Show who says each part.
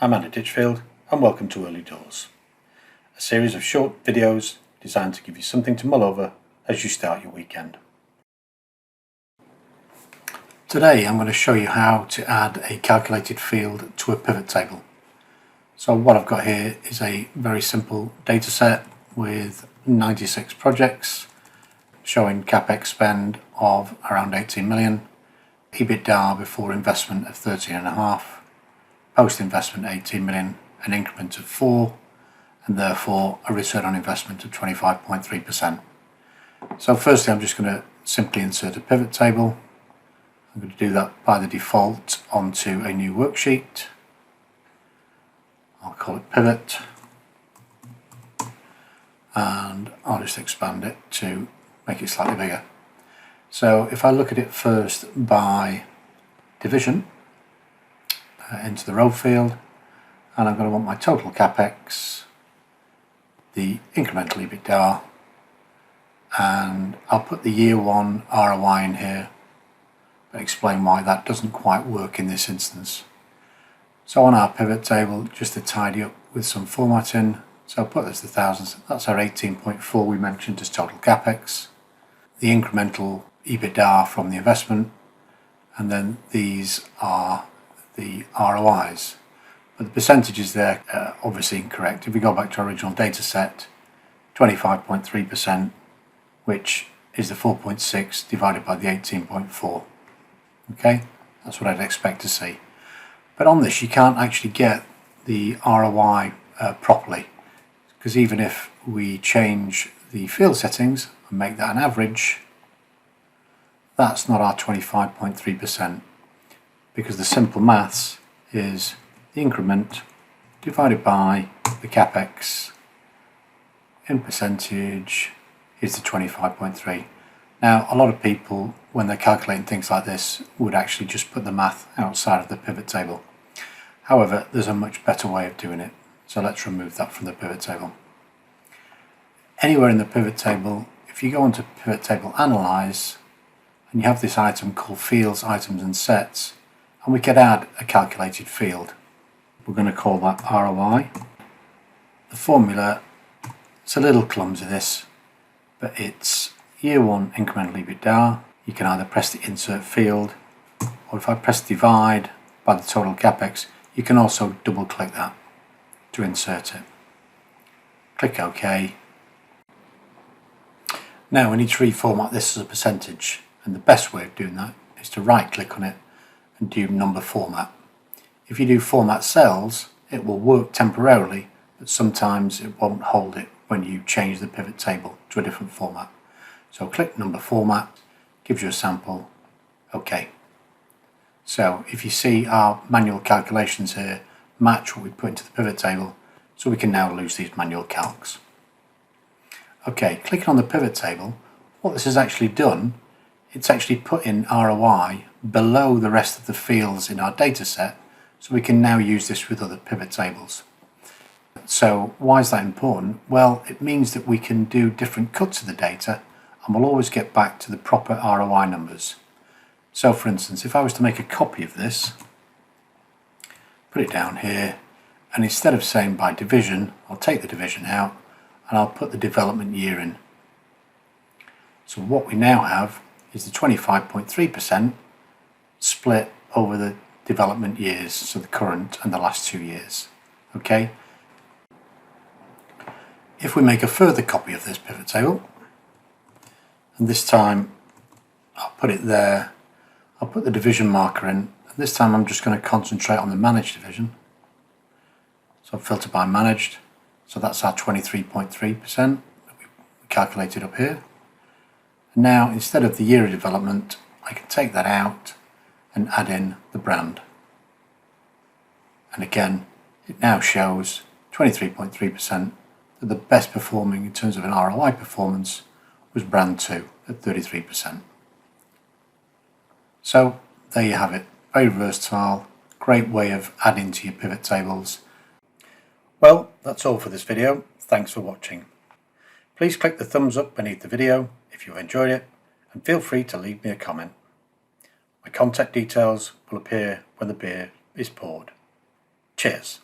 Speaker 1: I'm Andy Ditchfield and welcome to Early Doors, a series of short videos designed to give you something to mull over as you start your weekend. Today I'm going to show you how to add a calculated field to a pivot table. So what I've got here is a very simple data set with 96 projects showing CapEx spend of around 18 million, EBITDA before investment of 13.5, post-investment 18 million, an increment of 4, and therefore a return on investment of 25.3%. So firstly I'm just going to simply insert a pivot table. I'm going to do that by the default onto a new worksheet. I'll call it pivot, and I'll just expand it to make it slightly bigger. So if I look at it first by division, into the row field, and I'm going to want my total CapEx, the incremental EBITDA, and I'll put the year one ROI in here, but explain why that doesn't quite work in this instance. So on our pivot table, just to tidy up with some formatting, so I'll put this to thousands, that's our 18.4 we mentioned as total CapEx, the incremental EBITDA from the investment, and then these are the ROIs. But the percentages there are obviously incorrect. If we go back to our original data set, 25.3%, which is the 4.6 divided by the 18.4. Okay, that's what I'd expect to see. But on this you can't actually get the ROI properly, because even if we change the field settings and make that an average, that's not our 25.3%, because the simple maths is the increment divided by the CapEx in percentage is the 25.3. Now a lot of people, when they're calculating things like this, would actually just put the math outside of the pivot table. However, there's a much better way of doing it, so let's remove that from the pivot table. Anywhere in the pivot table, if you go onto pivot table analyze, and you have this item called fields, items and sets, and we could add a calculated field. We're going to call that ROI. The formula, it's a little clumsy this, but it's year one incremental EBITDA. You can either press the insert field, or if I press divide by the total CapEx, you can also double click that to insert it. Click OK. Now we need to reformat this as a percentage, and the best way of doing that is to right click on it and do number format. If you do format cells, it will work temporarily, but sometimes it won't hold it when you change the pivot table to a different format. So click number format, gives you a sample, OK. So if you see our manual calculations here match what we put into the pivot table, so we can now lose these manual calcs. OK, clicking on the pivot table, what this has actually done, it's actually put in ROI below the rest of the fields in our data set, so we can now use this with other pivot tables. So why is that important? Well, it means that we can do different cuts of the data, and we'll always get back to the proper ROI numbers. So for instance, if I was to make a copy of this, put it down here, and instead of saying by division, I'll take the division out and I'll put the development year in. So what we now have is the 25.3% split over the development years, so the current and the last 2 years. Okay. If we make a further copy of this pivot table, and this time I'll put it there, I'll put the division marker in, and this time I'm just going to concentrate on the managed division. So I'll filter by managed, so that's our 23.3% that we calculated up here. And now instead of the year of development, I can take that out and add in the brand. And again, it now shows 23.3% that the best performing in terms of an ROI performance was brand 2 at 33%. So there you have it, very versatile, great way of adding to your pivot tables. Well, that's all for this video. Thanks for watching. Please click the thumbs up beneath the video if you've enjoyed it, and feel free to leave me a comment. My contact details will appear when the beer is poured. Cheers.